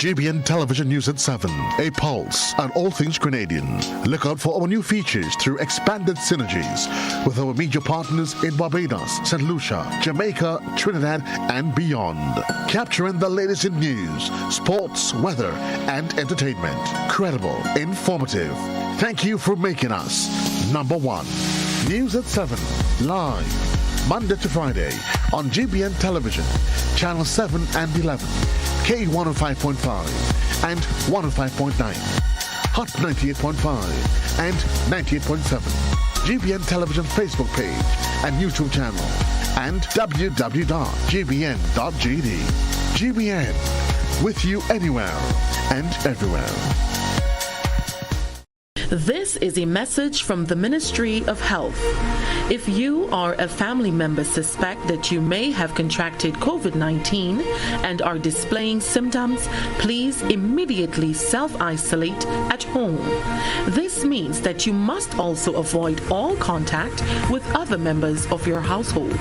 GBN Television News at 7, a pulse on all things Grenadian. Look out for our new features through expanded synergies with our media partners in Barbados, St. Lucia, Jamaica, Trinidad, and beyond. Capturing the latest in news, sports, weather, and entertainment. Credible, informative. Thank you for making us number one. News at 7, live, Monday to Friday on GBN Television, Channel 7 and 11, K105.5 and 105.9, Hot 98.5 and 98.7, GBN Television Facebook page and YouTube channel, and www.gbn.gd. GBN, with you anywhere and everywhere. This is a message from the Ministry of Health. If you or a family member suspect that you may have contracted COVID-19 and are displaying symptoms, please immediately self-isolate at home. This means that you must also avoid all contact with other members of your household.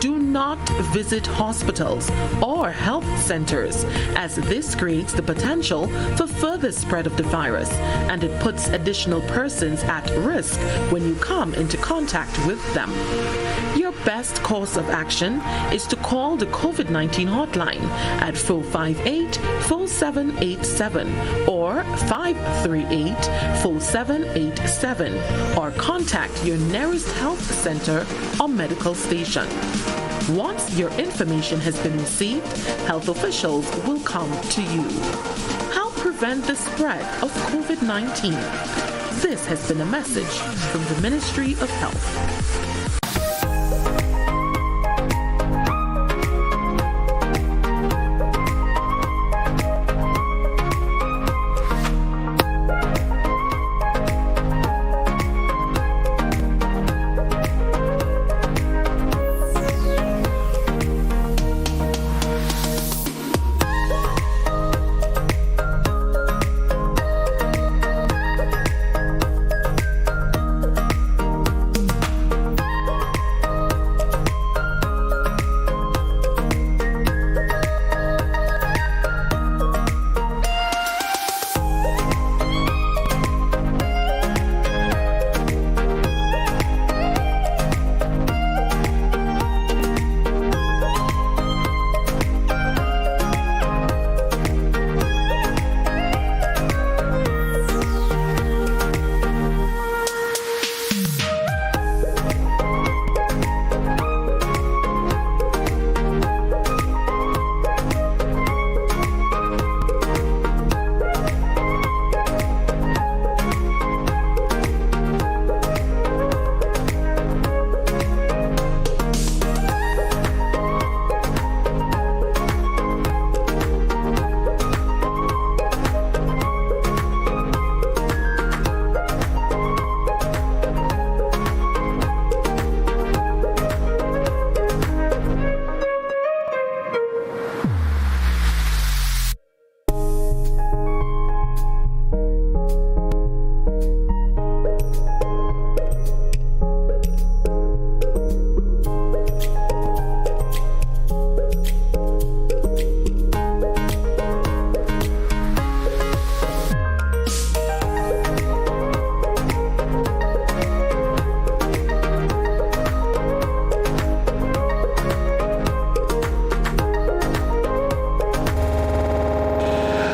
Do not visit hospitals or health centers, as this creates the potential for further spread of the virus, and it puts additional persons at risk when you come into contact with them. Your best course of action is to call the COVID-19 hotline at 458-4787 or 538-4787, or contact your nearest health center or medical station. Once your information has been received, health officials will come to you. Help prevent the spread of COVID-19. This has been a message from the Ministry of Health.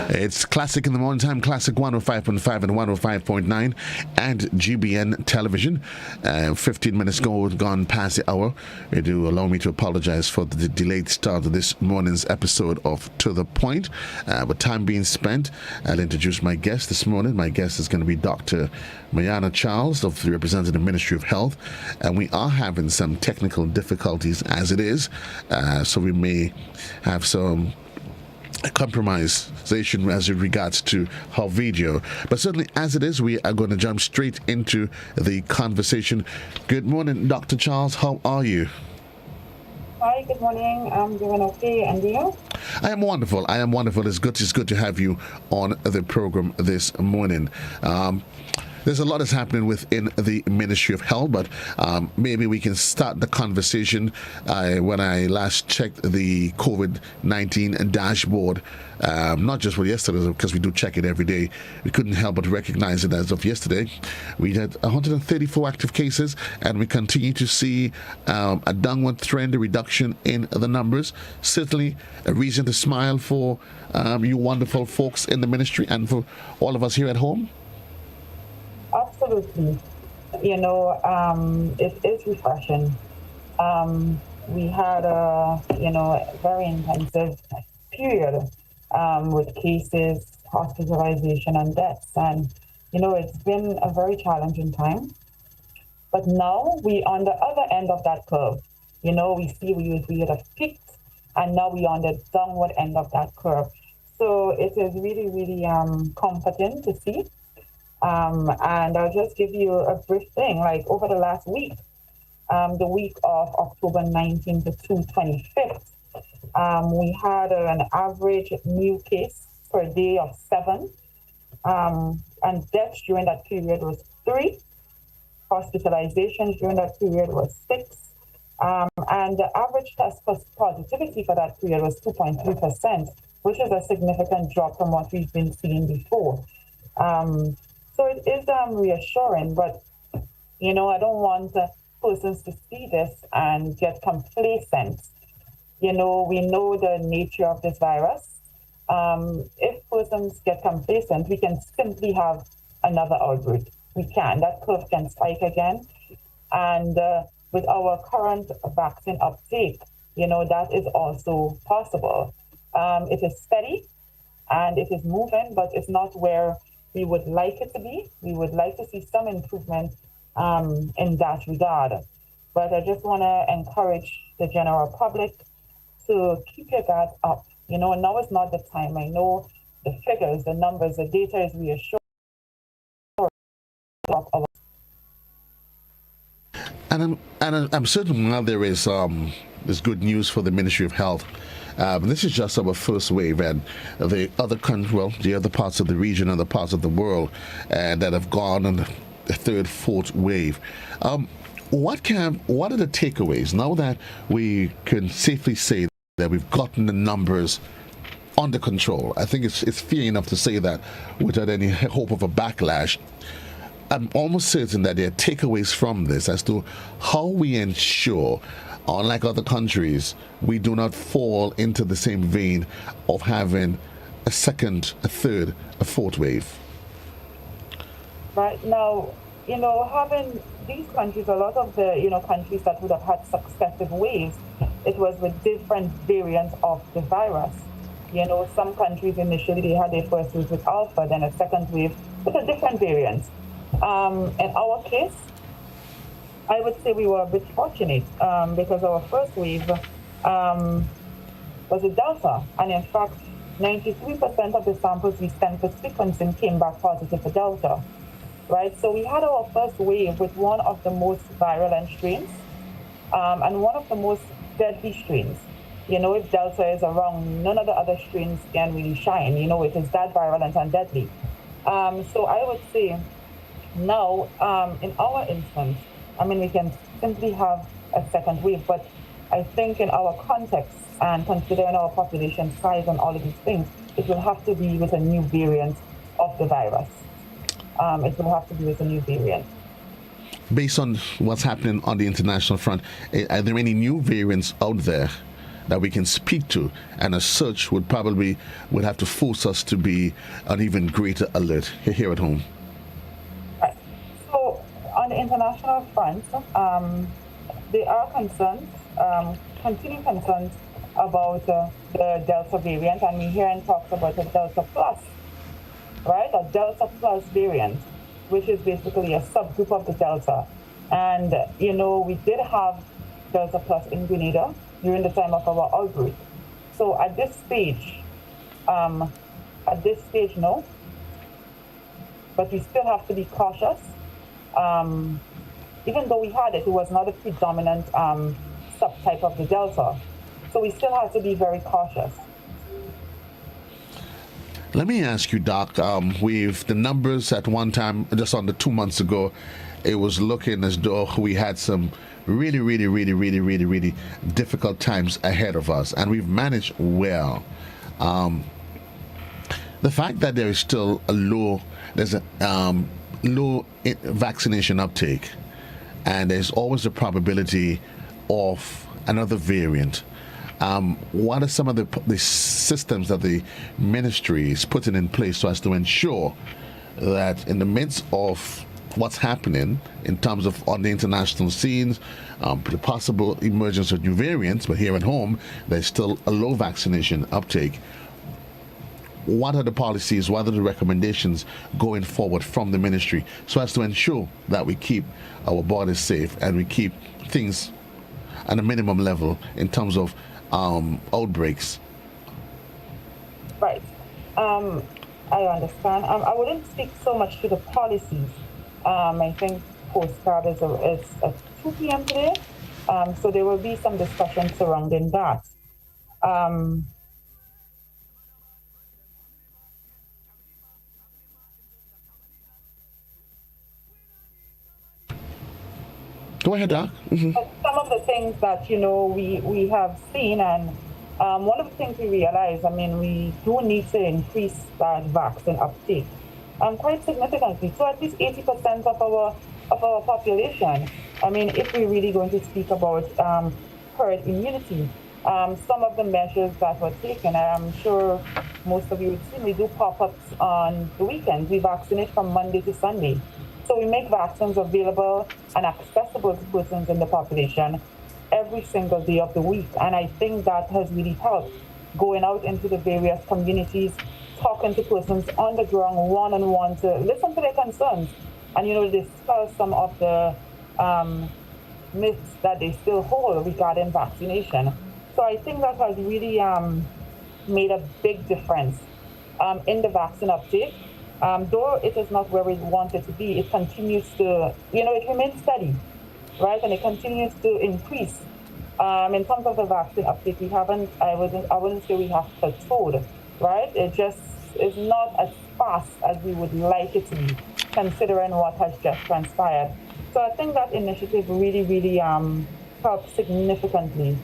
It's Classic in the Morning Time, Classic 105.5 and 105.9, and GBN Television. 15 minutes gone past the hour. You do allow me to apologize for the delayed start of this morning's episode of To The Point. With time being spent, I'll introduce my guest this morning. My guest is going to be Dr. Myanna Charles, representing the Ministry of Health. And we are having some technical difficulties as it is, so we may have some compromisation as it regards to her video, but certainly as it is, we are going to jump straight into the conversation. Good morning, Dr. Charles. How are you? Hi, good morning. I'm doing okay, and you? I am wonderful. It's good to have you on the program this morning. There's a lot that's happening within the Ministry of Health, but maybe we can start the conversation. When I last checked the COVID-19 dashboard, not just for yesterday, because we do check it every day, we couldn't help but recognize it as of yesterday. We had 134 active cases, and we continue to see a downward trend, a reduction in the numbers. Certainly a reason to smile for you wonderful folks in the ministry and for all of us here at home. Absolutely. It is refreshing. We had a, very intensive period with cases, hospitalization, and deaths. And, it's been a very challenging time. But now we on the other end of that curve. We see we had a peak, and now we on the downward end of that curve. So it is really, really comforting to see. And I'll just give you a brief thing. Like over the last week, the week of October 19th to 25th, we had an average new case per day of 7. And deaths during that period was 3. Hospitalizations during that period was 6. And the average test positivity for that period was 2.3%, which is a significant drop from what we've been seeing before. So it is reassuring, but, I don't want persons to see this and get complacent. We know the nature of this virus. If persons get complacent, we can simply have another outbreak. That curve can spike again. And with our current vaccine uptake, that is also possible. It is steady and it is moving, but it's not where we would like it to be. We would like to see some improvement in that regard. But I just want to encourage the general public to keep your guards up. Now is not the time. I know the figures, the numbers, the data is reassuring. And I'm certain now there is there's good news for the Ministry of Health. This is just our first wave, and the other countries, the other parts of the region, other parts of the world that have gone on the third, fourth wave. What are the takeaways now that we can safely say that we've gotten the numbers under control? I think it's fair enough to say that without any hope of a backlash. I'm almost certain that there are takeaways from this as to how we ensure, unlike other countries, we do not fall into the same vein of having a second, a third, a fourth wave. Right now, having these countries, a lot of the, countries that would have had successive waves, it was with different variants of the virus. Some countries initially, they had their first wave with Alpha, then a second wave with a different variant. In our case, I would say we were a bit fortunate because our first wave was a Delta. And in fact, 93% of the samples we sent for sequencing came back positive for Delta. Right? So we had our first wave with one of the most virulent strains and one of the most deadly strains. If Delta is around, none of the other strains can really shine. It is that virulent and deadly. So I would say now, in our instance, we can simply have a second wave, but I think in our context and considering our population size and all of these things, it will have to be with a new variant of the virus. It will have to be with a new variant. Based on what's happening on the international front, are there any new variants out there that we can speak to, and a search would have to force us to be an even greater alert here at home? Right. So on the international front, there are concerns, continuing concerns about the Delta variant, and we hear and talks about a Delta Plus, right? A Delta Plus variant, which is basically a subgroup of the Delta. And, we did have Delta Plus in Grenada during the time of our outbreak. So at this stage, no. But we still have to be cautious. Even though we had it was not a predominant subtype of the Delta. So we still have to be very cautious. Let me ask you, Doc, with the numbers at one time, just under 2 months ago, it was looking as though we had some really difficult times ahead of us, and we've managed well. Um, the fact that there is still there's a vaccination uptake, and there's always a probability of another variant. What are some of the systems that the ministry is putting in place so as to ensure that in the midst of what's happening in terms of on the international scenes, the possible emergence of new variants, but here at home, there's still a low vaccination uptake. What are the policies, what are the recommendations going forward from the ministry so as to ensure that we keep our borders safe and we keep things at a minimum level in terms of outbreaks? Right. I understand. I wouldn't speak so much to the policies. I think postcard is at 2 p.m. today, so there will be some discussion surrounding that. Go ahead, Doc. But some of the things that we have seen, and one of the things we realize, I mean, we do need to increase that vaccine uptake quite significantly. So at least 80% of our population. I mean, if we're really going to speak about herd immunity, some of the measures that were taken, I'm sure most of you would see, we do pop-ups on the weekends. We vaccinate from Monday to Sunday. So we make vaccines available and accessible to persons in the population every single day of the week. And I think that has really helped going out into the various communities, talking to persons on the ground one-on-one to listen to their concerns and, dispel some of the myths that they still hold regarding vaccination. So I think that has really made a big difference in the vaccine uptake. Though it is not where we want it to be, it continues to, it remains steady, right? And it continues to increase. In terms of the vaccine uptake, I wouldn't say we have plateaued, right? It just is not as fast as we would like it to be, considering what has just transpired. So I think that initiative really helped significantly,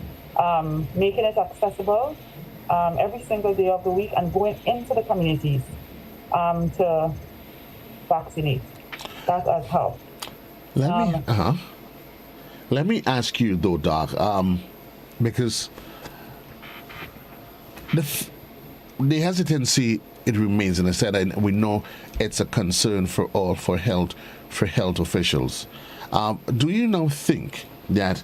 making it accessible every single day of the week and going into the communities to vaccinate. That has helped. Let me ask you though, Doc, because the hesitancy, it remains, and I said, and we know it's a concern for health officials. Do you now think that,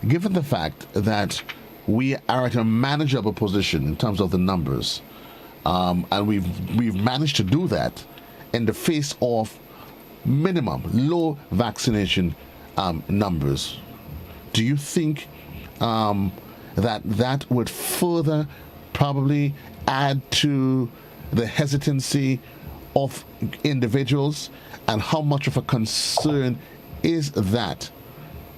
given the fact that we are at a manageable position in terms of the numbers, and we've managed to do that in the face of minimum low vaccination numbers, do you think that would further probably add to the hesitancy of individuals, and how much of a concern is that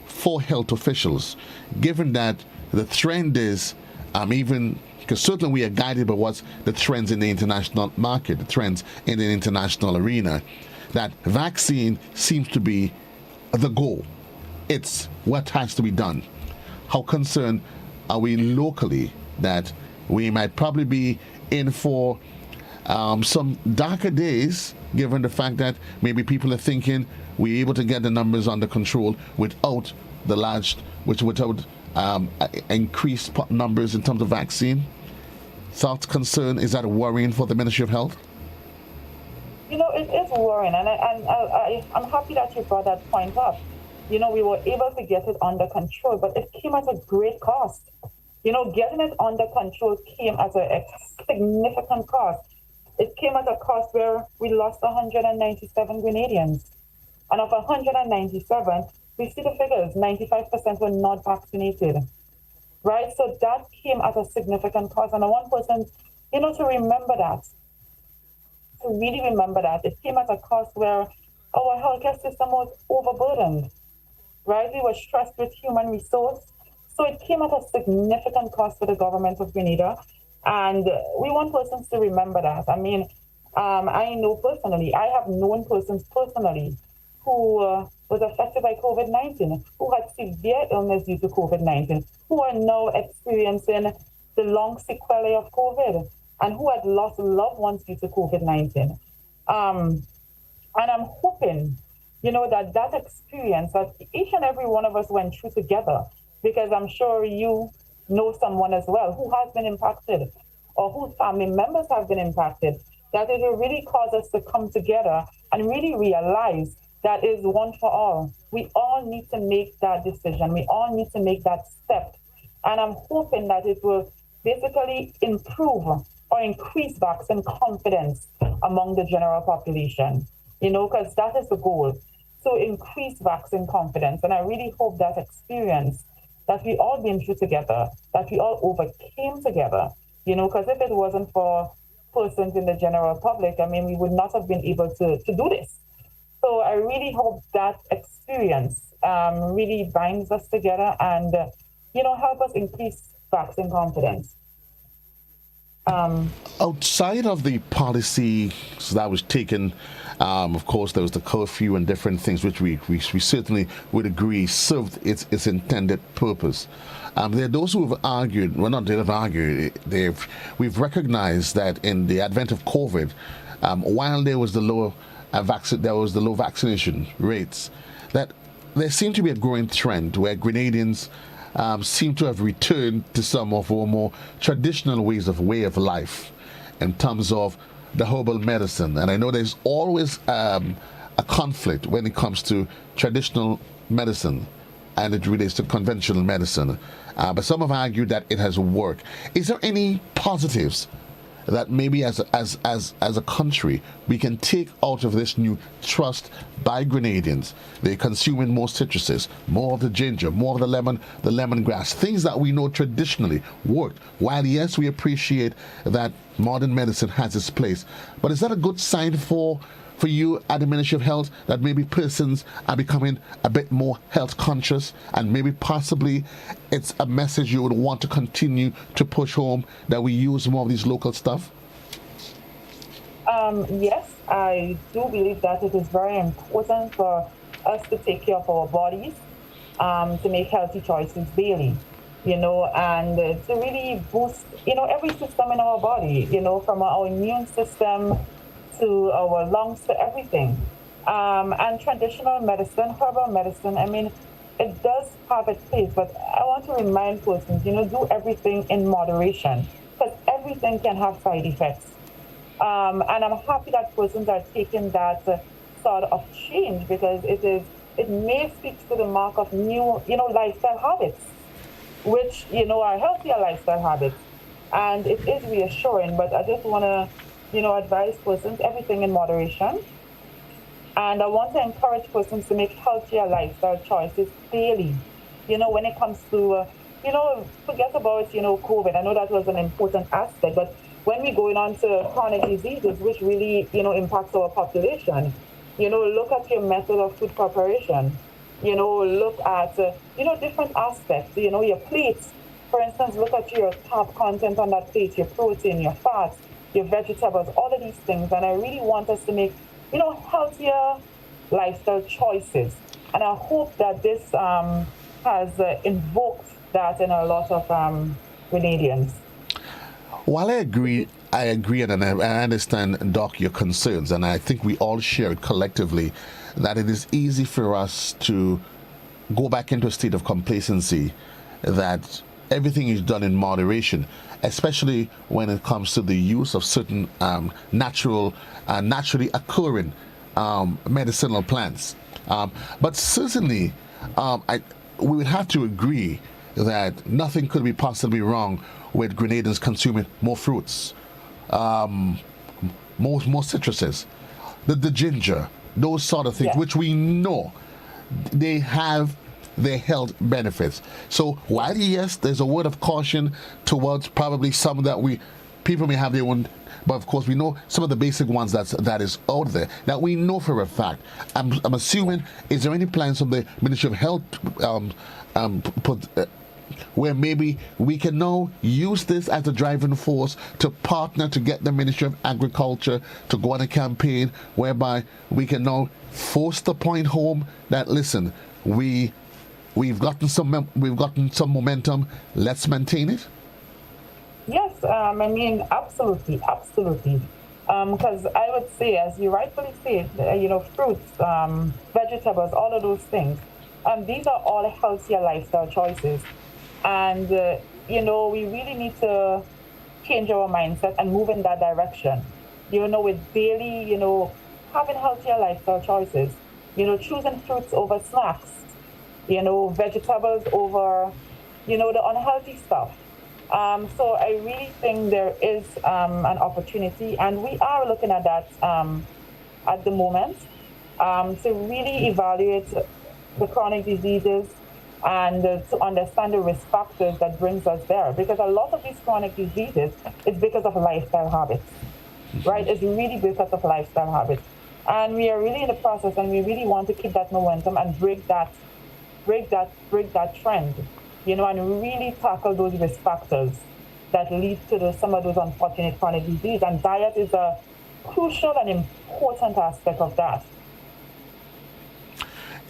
for health officials, given that the trend is because certainly we are guided by what's the trends in the international market, the trends in the international arena, that vaccine seems to be the goal. It's what has to be done. How concerned are we locally that we might probably be in for some darker days, given the fact that maybe people are thinking we're able to get the numbers under control without increased numbers in terms of vaccine? Thoughts, concern, is that worrying for the Ministry of Health? It is worrying, and I'm happy that you brought that point up. We were able to get it under control, but it came at a great cost. Getting it under control came at a significant cost. It came at a cost where we lost 197 Grenadians. And of 197, we see the figures, 95% were not vaccinated, right? So that came at a significant cost. And I want persons, to remember that, to really remember that. It came at a cost where our healthcare system was overburdened, right? We were stressed with human resource. So it came at a significant cost for the government of Grenada. And we want persons to remember that. I mean, I know personally, I have known persons personally who was affected by COVID-19, who had severe illness due to COVID-19, who are now experiencing the long sequelae of COVID, and who had lost loved ones due to COVID-19. Um, and I'm hoping, that that experience that each and every one of us went through together, because I'm sure you know someone as well who has been impacted or whose family members have been impacted, that it will really cause us to come together and really realize that is one for all. We all need to make that decision. We all need to make that step. And I'm hoping that it will basically improve or increase vaccine confidence among the general population, because that is the goal, to increase vaccine confidence. And I really hope that experience that we all been through together, that we all overcame together, because if it wasn't for persons in the general public, we would not have been able to do this. So I really hope that experience really binds us together and, help us increase vaccine confidence. Outside of the policy that was taken, of course, there was the curfew and different things, which we certainly would agree served its intended purpose. There are those who have argued, well, not they have argued, we've recognized that in the advent of COVID, while there was the low vaccination rates, that there seemed to be a growing trend where Grenadians seem to have returned to some of our more traditional way of life in terms of the herbal medicine. And I know there's always a conflict when it comes to traditional medicine and it relates to conventional medicine. But some have argued that it has worked. Is there any positives that maybe as a country we can take out of this new trust by Grenadians? They're consuming more citruses, more of the ginger, more of the lemongrass, things that we know traditionally worked. While yes, we appreciate that modern medicine has its place, but is that a good sign for you at the Ministry of Health, that maybe persons are becoming a bit more health conscious, and maybe possibly it's a message you would want to continue to push home, that we use more of these local stuff? Yes, I do believe that it is very important for us to take care of our bodies, to make healthy choices daily, and to really boost, every system in our body, from our immune system to our lungs, to everything. And traditional medicine, herbal medicine, it does have its place, but I want to remind persons, do everything in moderation, because everything can have side effects. And I'm happy that persons are taking that sort of change, because it may speak to the mark of new, lifestyle habits, which, are healthier lifestyle habits. And it is reassuring, but I just want to advise persons everything in moderation. And I want to encourage persons to make healthier lifestyle choices daily. When it comes to, forget about, COVID. I know that was an important aspect, but when we're going on to chronic diseases, which really, impacts our population, look at your method of food preparation. Look at, different aspects, your plates. For instance, look at your carb content on that plate, your protein, your fats, your vegetables, all of these things. And I really want us to make, healthier lifestyle choices. And I hope that this has invoked that in a lot of Grenadians. While I agree, and I understand, Doc, your concerns, and I think we all share it collectively, that it is easy for us to go back into a state of complacency, that everything is done in moderation, especially when it comes to the use of certain naturally occurring medicinal plants. But certainly, we would have to agree that nothing could be possibly wrong with Grenadians consuming more fruits, more citruses, the ginger, those sort of things, which we know they have their health benefits. So while yes, there's a word of caution towards probably some that people may have their own, but of course we know some of the basic ones that is out there that we know for a fact. I'm assuming, is there any plans from the Ministry of Health where maybe we can now use this as a driving force to partner to get the Ministry of Agriculture to go on a campaign whereby we can now force the point home that, listen, we've gotten some momentum, let's maintain it? Yes, absolutely, absolutely. Because I would say, as you rightfully say, fruits, vegetables, all of those things, these are all healthier lifestyle choices. And, we really need to change our mindset and move in that direction. With daily, having healthier lifestyle choices, choosing fruits over snacks, vegetables over, the unhealthy stuff. So I really think there is an opportunity, and we are looking at that at the moment, to really evaluate the chronic diseases and to understand the risk factors that brings us there. Because a lot of these chronic diseases is because of lifestyle habits, right? It's really because of lifestyle habits. And we are really in the process, and we really want to keep that momentum and break that trend, and really tackle those risk factors that lead to some of those unfortunate chronic disease. And diet is a crucial and important aspect of that.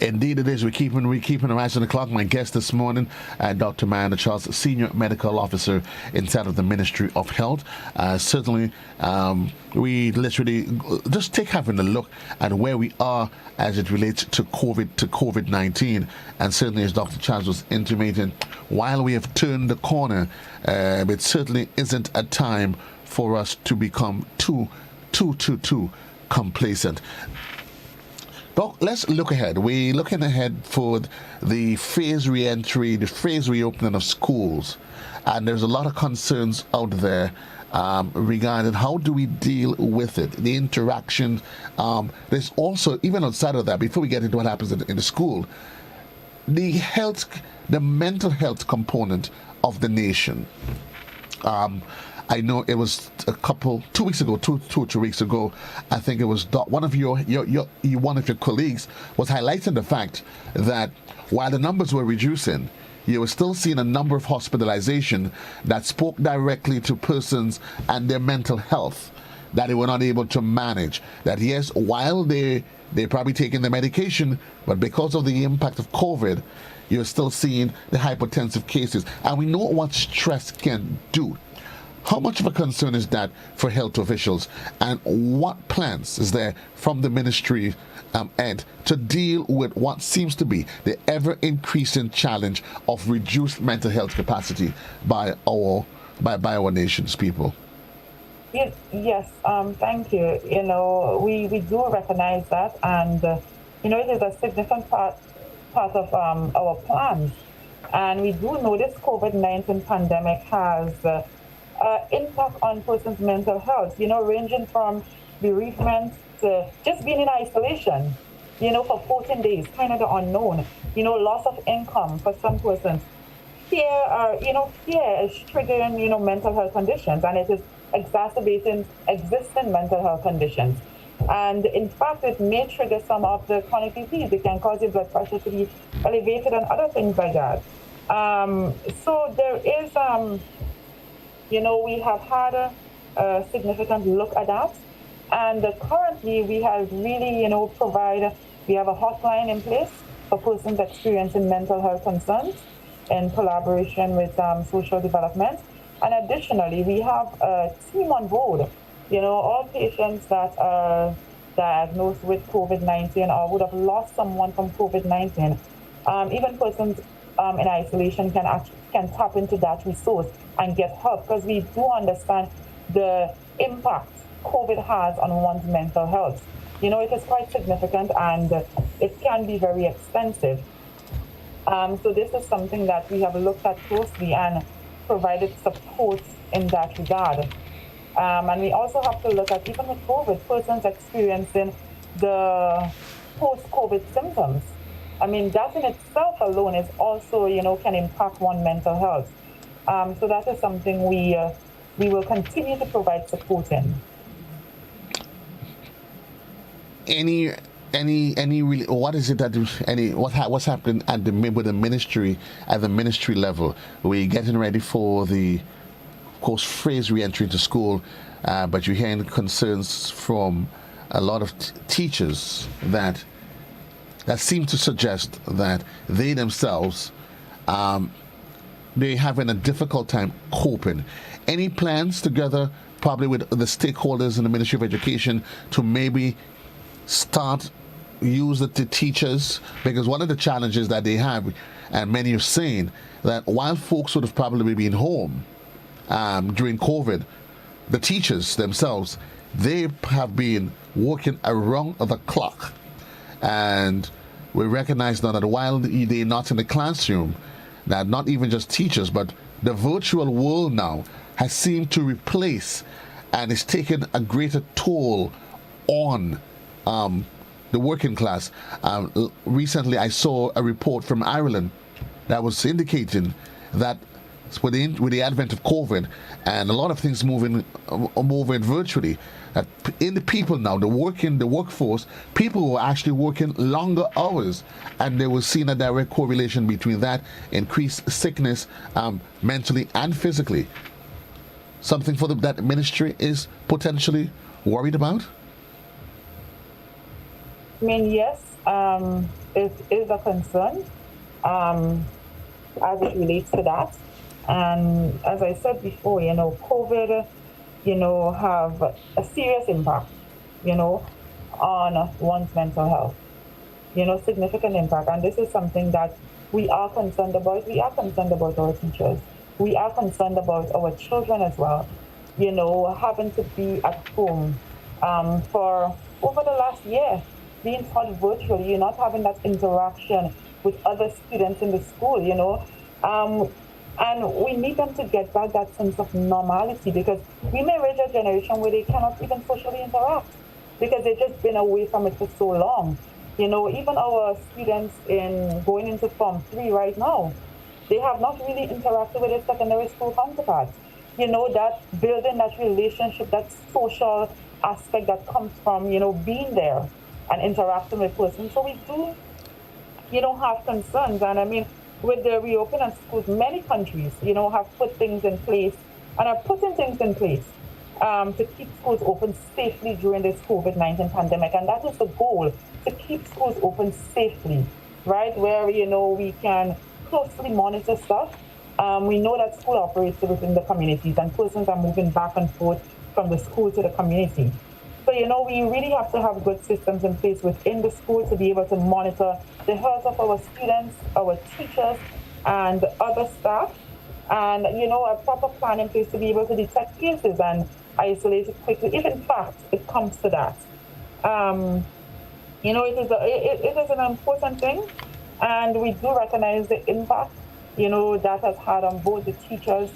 Indeed, it is. We're keeping our eyes on the clock. My guest this morning, Dr. Myanna Charles, Senior Medical Officer inside of the Ministry of Health. Certainly, we literally just having a look at where we are as it relates to COVID-19. And certainly, as Dr. Charles was intimating, while we have turned the corner, it certainly isn't a time for us to become too complacent. Doc, let's look ahead. We're looking ahead for the phase re-entry, the phase reopening of schools. And there's a lot of concerns out there regarding how do we deal with it, the interaction. There's also, even outside of that, before we get into what happens in the school, the mental health component of the nation. I know it was 2 weeks ago, two or 3 weeks ago, I think it was one of your colleagues was highlighting the fact that while the numbers were reducing, you were still seeing a number of hospitalization that spoke directly to persons and their mental health that they were not able to manage. That yes, while they're probably taking the medication, but because of the impact of COVID, you're still seeing the hypertensive cases. And we know what stress can do. How much of a concern is that for health officials, and what plans is there from the ministry and to deal with what seems to be the ever-increasing challenge of reduced mental health capacity by our nation's people? Yes, thank you. We do recognize that, and it is a significant part of our plans. And we do know this COVID-19 pandemic has impact on person's mental health, ranging from bereavement to just being in isolation, for 14 days, kind of the unknown, loss of income for some persons. Fear is triggering, mental health conditions, and it is exacerbating existing mental health conditions. And in fact, it may trigger some of the chronic disease. It can cause your blood pressure to be elevated and other things like that. So there is, we have had a significant look at that. And currently we have really, we have a hotline in place for persons experiencing mental health concerns in collaboration with social development. And additionally, we have a team on board. All patients that are diagnosed with COVID-19 or would have lost someone from COVID-19, even persons in isolation can tap into that resource and get help, because we do understand the impact COVID has on one's mental health. It is quite significant, and it can be very expensive. So this is something that we have looked at closely and provided support in that regard. And we also have to look at, even with COVID, persons experiencing the post-COVID symptoms. I mean, that in itself alone is also, can impact one's mental health. So that is something we will continue to provide support in. Any any really, what is it that what's happening at with the ministry at the ministry level? We're getting ready for the, of course, phase re-entry into school, but you're hearing concerns from a lot of teachers that seem to suggest that they themselves they're having a difficult time coping. Any plans together, probably with the stakeholders in the Ministry of Education, to maybe use it to teachers? Because one of the challenges that they have, and many are saying, that while folks would have probably been home during COVID, the teachers themselves, they have been working around the clock. And we recognize now that while they're not in the classroom, that not even just teachers, but the virtual world now has seemed to replace and is taking a greater toll on the working class. Recently, I saw a report from Ireland that was indicating that with the advent of COVID and a lot of things moving virtually, that in the people now, the workforce, people were actually working longer hours, and they were seeing a direct correlation between that increased sickness, mentally and physically. Something for that ministry is potentially worried about? I mean, yes, it is a concern as it relates to that. And as I said before, COVID, have a serious impact, on one's mental health, significant impact. And this is something that we are concerned about. We are concerned about our teachers. We are concerned about our children as well, having to be at home for over the last year, being taught virtually, you're not having that interaction with other students in the school, and we need them to get back that sense of normality, because we may raise a generation where they cannot even socially interact because they've just been away from it for so long. Even our students in going into Form 3 right now, they have not really interacted with their secondary school counterparts. That building that relationship, that social aspect that comes from, being there and interacting with persons. So we do, have concerns. And I mean, with the reopening of schools, many countries, have put things in place and are putting things in place to keep schools open safely during this COVID-19 pandemic. And that is the goal, to keep schools open safely, right? Where, we can closely monitor stuff. We know that school operates within the communities and persons are moving back and forth from the school to the community. So, we really have to have good systems in place within the school to be able to monitor the health of our students, our teachers, and other staff. And, a proper plan in place to be able to detect cases and isolate it quickly, if in fact it comes to that. It is an important thing, and we do recognize the impact, that has had on both the teachers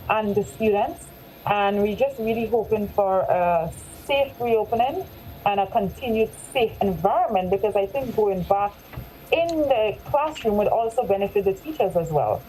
and the students. And we're just really hoping for a safe reopening and a continued safe environment, because I think going back in the classroom would also benefit the teachers as well.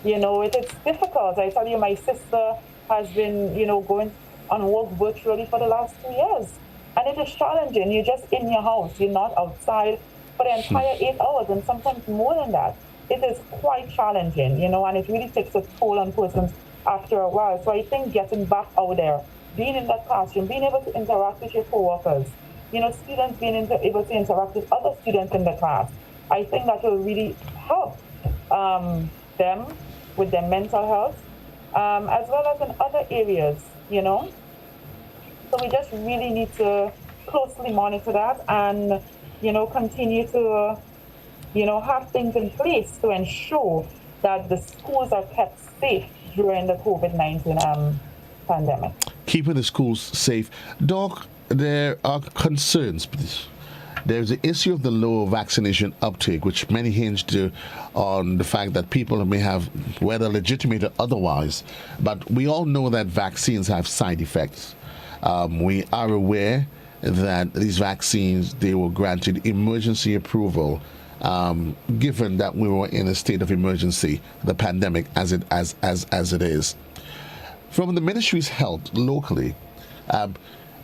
It is difficult. I tell you, my sister has been, going on work virtually for the last 2 years. And it is challenging. You're just in your house. You're not outside for the entire 8 hours, and sometimes more than that. It is quite challenging, and it really takes a toll on persons after a while. So I think getting back out there, being in that classroom, being able to interact with your co-workers, students being able to interact with other students in the class, I think that will really help them with their mental health, as well as in other areas, So we just really need to closely monitor that and, continue to, have things in place to ensure that the schools are kept safe during the COVID-19 pandemic. Keeping the schools safe. Doc, there are concerns. There's the issue of the low vaccination uptake, which many hinged on the fact that people may have, whether legitimate or otherwise, but we all know that vaccines have side effects. We are aware that these vaccines, they were granted emergency approval, given that we were in a state of emergency, the pandemic as it is. From the ministry's health locally,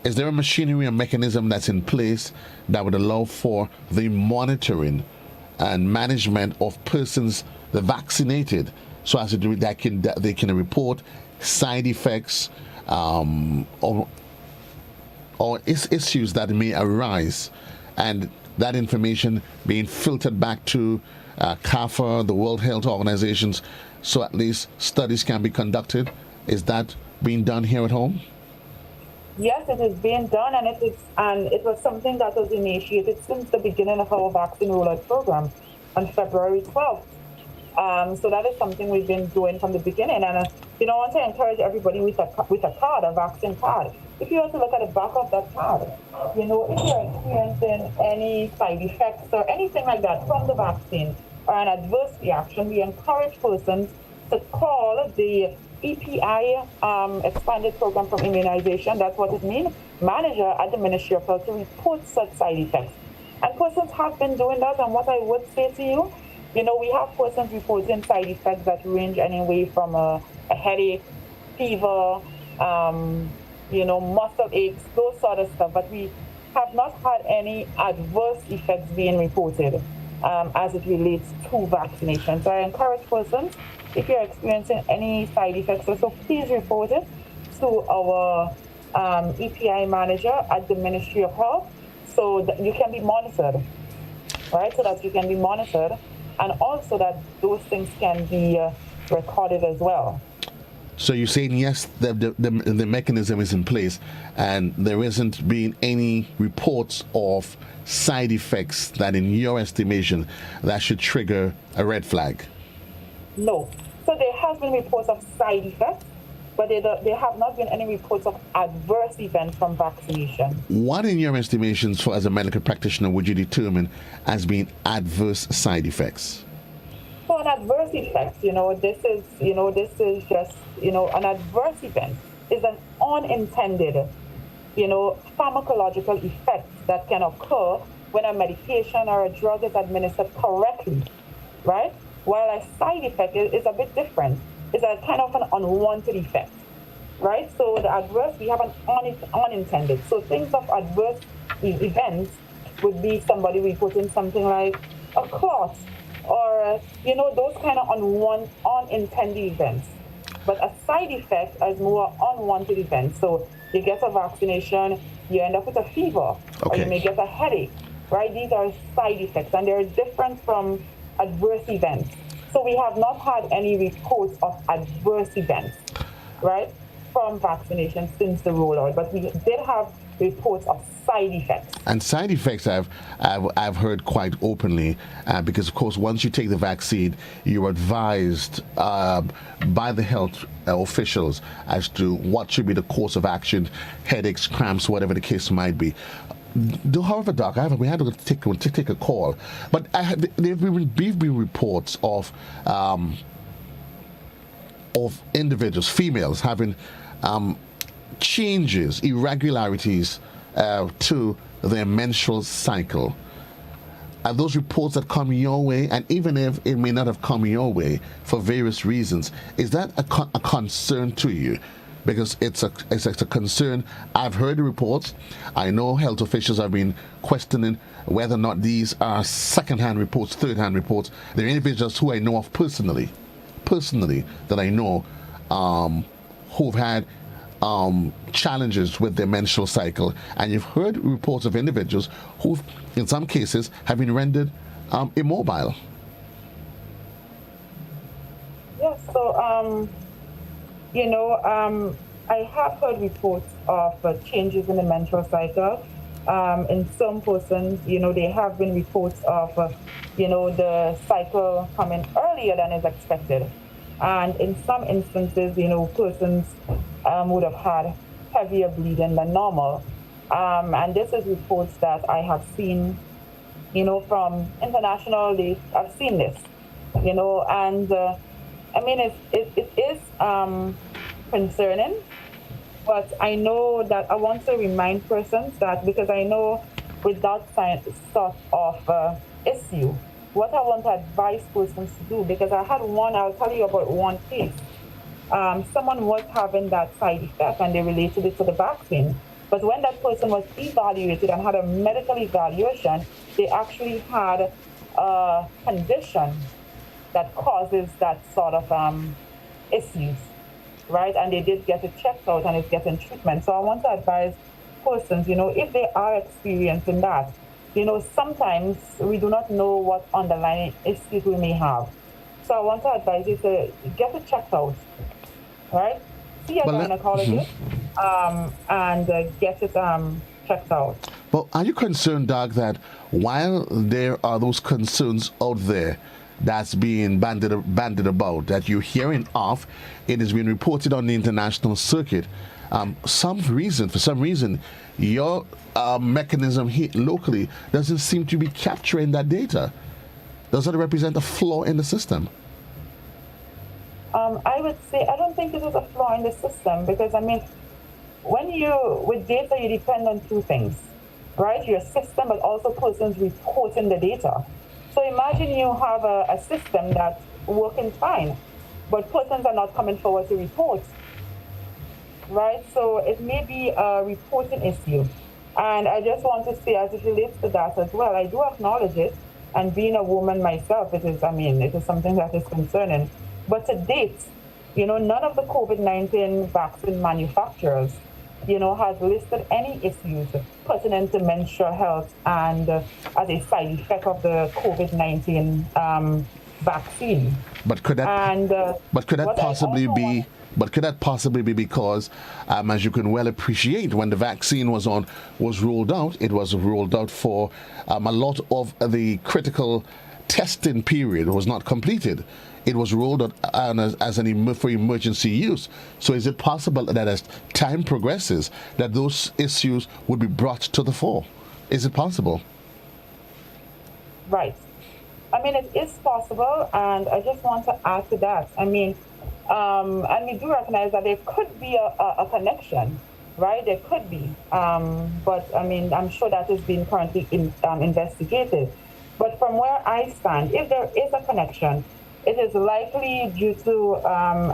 is there a machinery and mechanism that's in place that would allow for the monitoring and management of persons the vaccinated, so as to do that they can report side effects or issues that may arise, and that information being filtered back to CAFA, the World Health Organizations, so at least studies can be conducted? Is that being done here at home? Yes, it is being done, and it was something that was initiated since the beginning of our vaccine rollout program on February 12th. So that is something we've been doing from the beginning. And I want to encourage everybody with a card, a vaccine card. If you also look at the back of that card, if you're experiencing any side effects or anything like that from the vaccine or an adverse reaction, we encourage persons to call the EPI expanded program from immunization. That's what it means. Manager at the Ministry of Health to report such side effects. And persons have been doing that. And what I would say to you, we have persons reporting side effects that range anyway from a headache, fever, muscle aches, those sort of stuff. But we have not had any adverse effects being reported as it relates to vaccination. So I encourage persons, if you're experiencing any side effects, so please report it to our EPI manager at the Ministry of Health so that you can be monitored, right? So that you can be monitored, and also that those things can be recorded as well. So you're saying, yes, the mechanism is in place, and there isn't been any reports of side effects that, in your estimation, that should trigger a red flag? No. So there has been reports of side effects, but there have not been any reports of adverse events from vaccination. What, in your estimations, as a medical practitioner, would you determine as being adverse side effects? So an adverse effect, this is just, an adverse event is an unintended, pharmacological effect that can occur when a medication or a drug is administered correctly, right? While a side effect is a bit different. It's a kind of an unwanted effect, right? So the adverse, we have an unintended. So things of adverse events would be somebody reporting something like a clot or, those kind of unintended events. But a side effect is more unwanted events. So you get a vaccination, you end up with a fever, or you may get a headache, right? These are side effects, and they're different from adverse events. So we have not had any reports of adverse events, right, from vaccination since the rollout, but we did have reports of side effects. And side effects I've heard quite openly because, of course, once you take the vaccine, you're advised by the health officials as to what should be the course of action, headaches, cramps, whatever the case might be. However, Doc, we had to take a call, but there have been reports of individuals, females, having changes, irregularities to their menstrual cycle. Are those reports that come your way, and even if it may not have come your way for various reasons, is that a concern to you? Because it's a concern. I've heard the reports. I know health officials have been questioning whether or not these are second-hand reports, third-hand reports. There are individuals who I know of personally that I know who've had challenges with their menstrual cycle, and you've heard reports of individuals who, in some cases, have been rendered immobile. Yes. So. I have heard reports of changes in the menstrual cycle. In some persons, there have been reports of, the cycle coming earlier than is expected. And in some instances, persons would have had heavier bleeding than normal. And this is reports that I have seen, from international, I've seen this, and it is concerning, but I know that I want to remind persons that, because I know with that sort of issue, what I want to advise persons to do, because I'll tell you about one case. Someone was having that side effect and they related it to the vaccine. But when that person was evaluated and had a medical evaluation, they actually had a condition that causes that sort of issues, right? And they did get it checked out and it's getting treatment. So I want to advise persons, if they are experiencing that, sometimes we do not know what underlying issues we may have. So I want to advise you to get it checked out, right? See a gynecologist and get it checked out. But are you concerned, Doc, that while there are those concerns out there that's being bandied about, that you're hearing of, it has been reported on the international circuit, for some reason, your mechanism here locally doesn't seem to be capturing that data? Does that represent a flaw in the system? I would say I don't think it is a flaw in the system because, with data, you depend on two things, right? Your system, but also persons reporting the data. So imagine you have a system that's working fine, but persons are not coming forward to report, right? So it may be a reporting issue. And I just want to say, as it relates to that as well, I do acknowledge it. And being a woman myself, it is something that is concerning. But to date, none of the COVID-19 vaccine manufacturers, has listed any issues pertinent to menstrual health and as a side effect of the COVID-19 vaccine. But could that possibly be because, as you can well appreciate, when the vaccine was rolled out, it was rolled out for a lot of the critical testing period was not completed. It was rolled out for emergency use. So is it possible that as time progresses, that those issues would be brought to the fore? Is it possible? Right. It is possible, and I just want to add to that. And we do recognize that there could be a connection, right? There could be. But I'm sure that is being currently investigated. But from where I stand, if there is a connection, it is likely due to,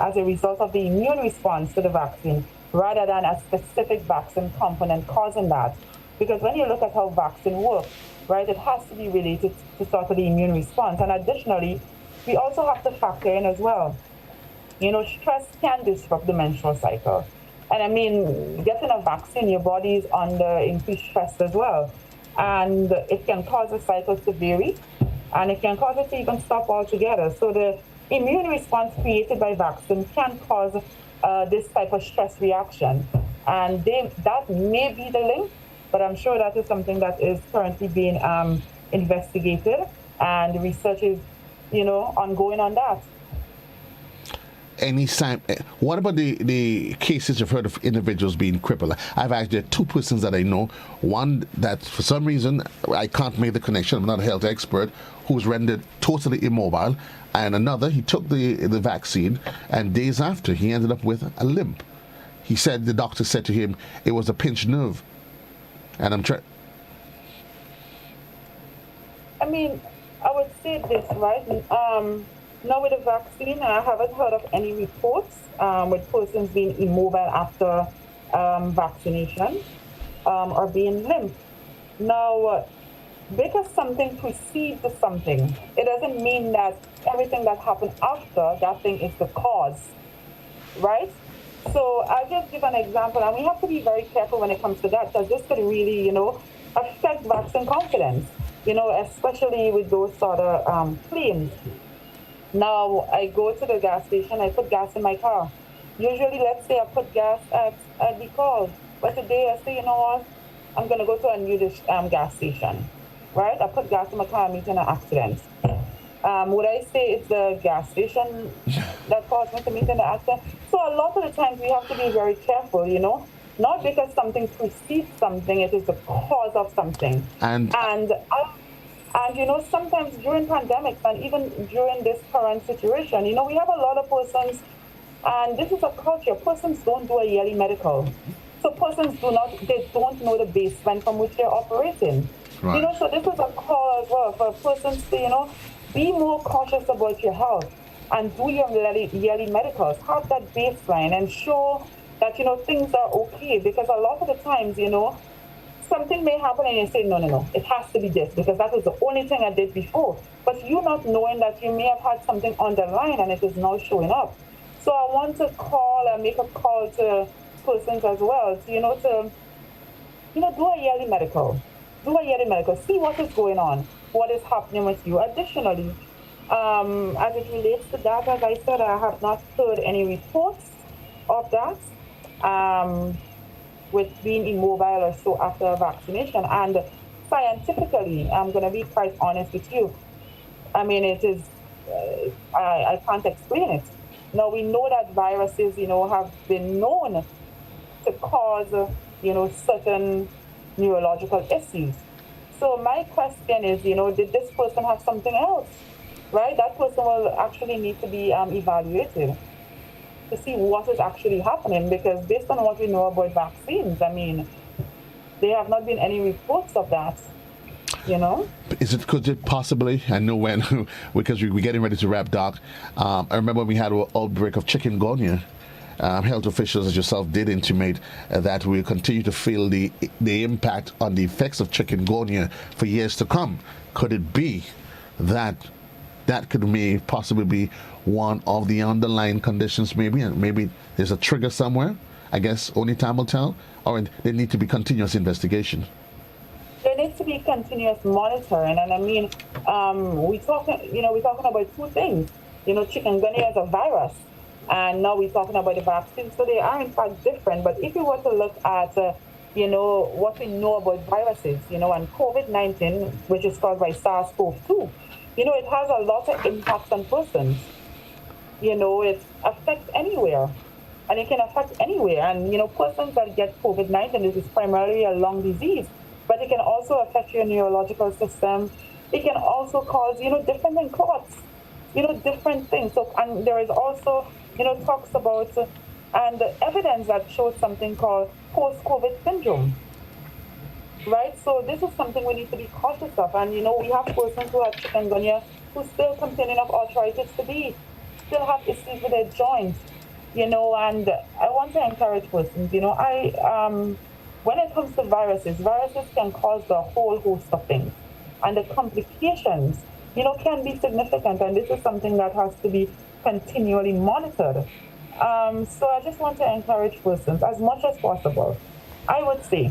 as a result of the immune response to the vaccine, rather than a specific vaccine component causing that. Because when you look at how vaccine works, right, it has to be related to sort of the immune response. And additionally, we also have to factor in as well, stress can disrupt the menstrual cycle. And getting a vaccine, your body is under increased stress as well. And it can cause the cycle to vary. And it can cause it to even stop altogether. So the immune response created by vaccine can cause this type of stress reaction. And that may be the link, but I'm sure that is something that is currently being investigated. And research is, ongoing on that. What about the cases you've heard of individuals being crippled? I've actually had two persons that I know. One that for some reason, I can't make the connection, I'm not a health expert, who was rendered totally immobile. And another, he took the vaccine and days after he ended up with a limp. He said, the doctor said to him, it was a pinched nerve. And I'm trying. I would say this, right? Now with the vaccine, I haven't heard of any reports with persons being immobile after vaccination or being limp. Now, because something precedes something, it doesn't mean that everything that happened after that thing is the cause, right? So I'll just give an example, and we have to be very careful when it comes to that, because this could really, affect vaccine confidence, especially with those sort of claims. Now, I go to the gas station, I put gas in my car. Usually, let's say I put gas at the call. But today I say, you know what, I'm going to go to a new gas station, right? I put gas in my car, I meet in an accident. Would I say it's the gas station that caused me to meet in an accident? So a lot of the times we have to be very careful, not because something precedes something, it is the cause of something. And sometimes during pandemics and even during this current situation, we have a lot of persons, and this is a culture, persons don't do a yearly medical. So persons don't know the baseline from which they're operating. Right. So this is a call as well for persons to, be more cautious about your health and do your yearly medicals. Have that baseline and show, that, things are okay. Because a lot of the times, something may happen and you say, no, no, no, it has to be this because that was the only thing I did before. But you not knowing that you may have had something underlying and it is now showing up. So I want to call and make a call to persons as well to do a yearly medical. Do a yearly medical. See what is going on, what is happening with you. Additionally, as it relates to that, as I said, I have not heard any reports of that. With being immobile or so after vaccination. And scientifically, I'm going to be quite honest with you. I mean, it is, I can't explain it. Now, we know that viruses, have been known to cause, certain neurological issues. So my question is, did this person have something else, right? That person will actually need to be evaluated to see what is actually happening, because based on what we know about vaccines, I mean, there have not been any reports of that, Could it possibly, I know when, because we're getting ready to wrap, Doc, I remember when we had an outbreak of chikungunya, health officials as yourself did intimate that we'll continue to feel the impact on the effects of chikungunya for years to come. Could it be that may possibly be one of the underlying conditions, maybe, and maybe there's a trigger somewhere? I guess only time will tell, or there need to be continuous investigation. There needs to be continuous monitoring, and I mean, we're talking about two things. Chikungunya is a virus, and now we're talking about the vaccine, so they are in fact different. But if you were to look at, what we know about viruses, and COVID-19, which is caused by SARS-CoV-2, it has a lot of impacts on persons. It affects anywhere, and it can affect anywhere. And, persons that get COVID-19, this is primarily a lung disease, but it can also affect your neurological system. It can also cause, different things, clots, different things. So, and there is also, talks about and evidence that shows something called post-COVID syndrome. Right, so this is something we need to be cautious of. And, we have persons who have chikungunya who still complaining of arthritis fatigue, still have issues with their joints, and I want to encourage persons, when it comes to viruses can cause a whole host of things. And the complications, can be significant. And this is something that has to be continually monitored. So I just want to encourage persons as much as possible. I would say,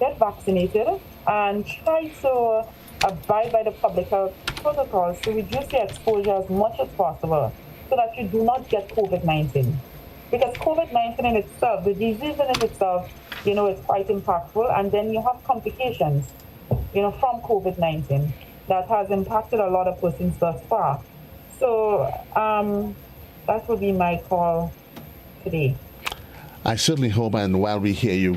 get vaccinated and try to abide by the public health protocols to reduce your exposure as much as possible so that you do not get COVID-19. Because COVID-19 in itself, the disease in itself, is quite impactful, and then you have complications, from COVID-19 that has impacted a lot of persons thus far. So that would be my call today. I certainly hope, and while we hear you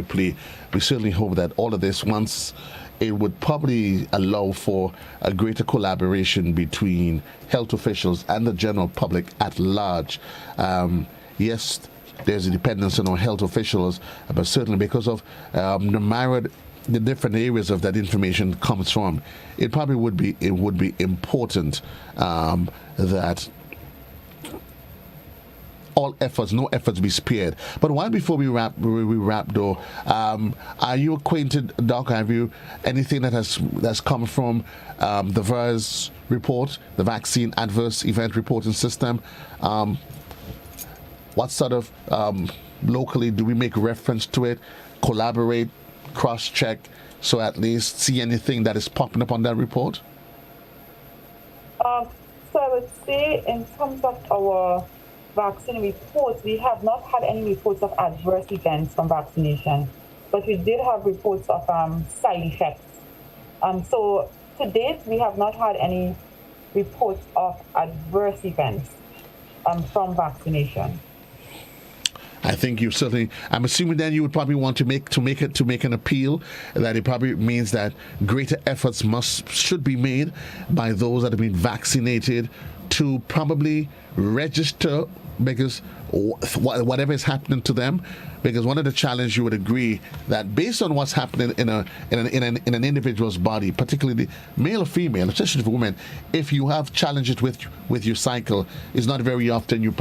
plea, we certainly hope that all of this, once it would probably allow for a greater collaboration between health officials and the general public at large. Yes, there's a dependence on our health officials, but certainly because of the different areas of that information comes from, it would be important that no efforts be spared. But before we wrap though, are you acquainted, Doc? Have you anything that's come from the VAERS report, the Vaccine Adverse Event Reporting System? What sort of locally do we make reference to it, collaborate, cross-check, so at least see anything that is popping up on that report? So I would say in terms of our vaccine reports, we have not had any reports of adverse events from vaccination, but we did have reports of side effects. So to date, we have not had any reports of adverse events from vaccination. I think you certainly. I'm assuming then you would probably want to make an appeal that it probably means that greater efforts should be made by those that have been vaccinated to probably register because whatever is happening to them, because one of the challenges you would agree that based on what's happening in an individual's body, particularly male or female, especially for women, if you have challenges with your cycle, it's not very often you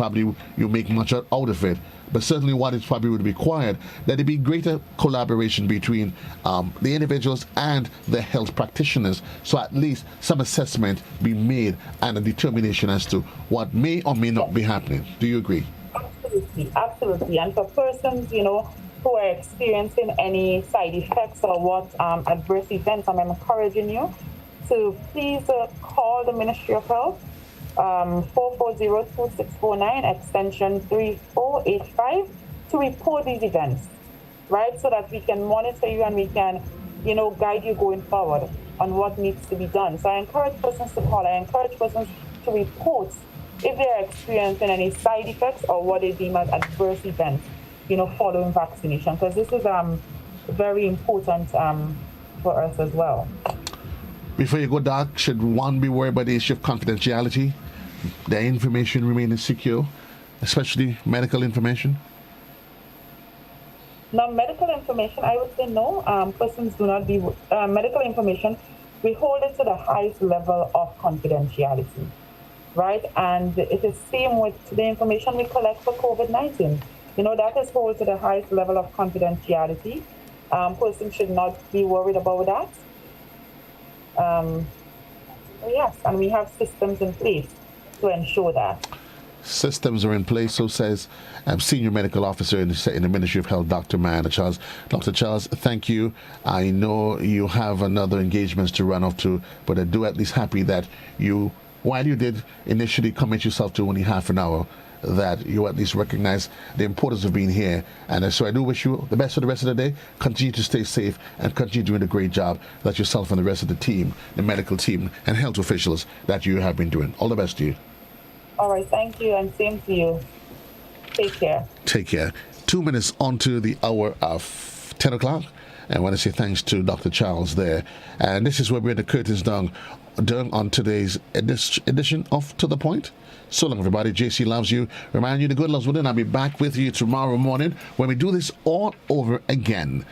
make much out of it. But certainly what is probably would be required, that there be greater collaboration between the individuals and the health practitioners, so at least some assessment be made and a determination as to what may or may not be happening. Do you agree? Absolutely. And for persons, who are experiencing any side effects or what adverse events, I'm encouraging you to please call the Ministry of Health, 440-2649, extension 3485, to report these events, right? So that we can monitor you and we can, guide you going forward on what needs to be done. So I encourage persons to call. I encourage persons to report if they are experiencing any side effects or what they deem as adverse events, following vaccination, because this is very important for us as well. Before you go, Doc, should one be worried about the issue of confidentiality? Their information remaining secure, especially medical information? Now, medical information, I would say no. Persons do not be... medical information, we hold it to the highest level of confidentiality, right? And it is same with the information we collect for COVID-19. That is held to the highest level of confidentiality. Persons should not be worried about that. Yes, and we have systems in place to ensure that. Systems are in place, so says Senior Medical Officer in the Ministry of Health, Dr. Myanna Charles. Dr. Charles, thank you. I know you have another engagements to run off to, but I do at least happy that you, while you did initially commit yourself to only half an hour, that you at least recognize the importance of being here. And so I do wish you the best for the rest of the day. Continue to stay safe and continue doing a great job that yourself and the rest of the team, the medical team and health officials that you have been doing. All the best to you. All right, thank you, and same to you. Take care. Take care. 2 minutes onto the hour of 10 o'clock. And I want to say thanks to Dr. Charles there. And this is where we're the curtains down on today's edition of To The Point. So long, everybody. JC loves you. Remind you the good loves within. I'll be back with you tomorrow morning when we do this all over again.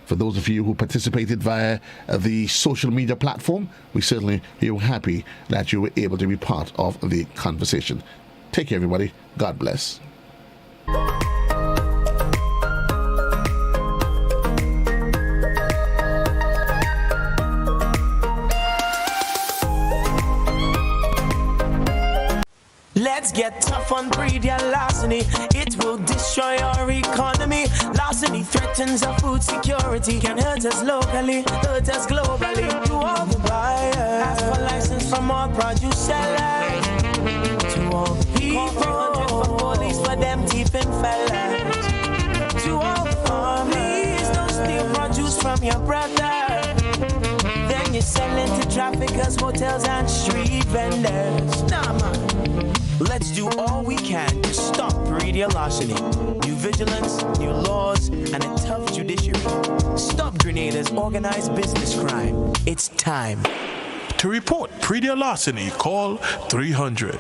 For those of you who participated via the social media platform, we certainly are happy that you were able to be part of the conversation. Take care, everybody. God bless. Let's get tough on breed larceny. It will destroy our economy. Larceny threatens our food security. Can hurt us locally, hurt us globally. To all the buyers, ask for license from all produce sellers. To all people, 400 for police for them thieving fellas. To all families, don't steal produce from your brother. Then you sell it to traffickers, hotels and street vendors. Nah, man. Let's do all we can to stop radio larceny. New vigilance, new laws, and a tough judiciary. Stop Grenada's organized business crime. It's time. To report pre-deal larceny, call 300.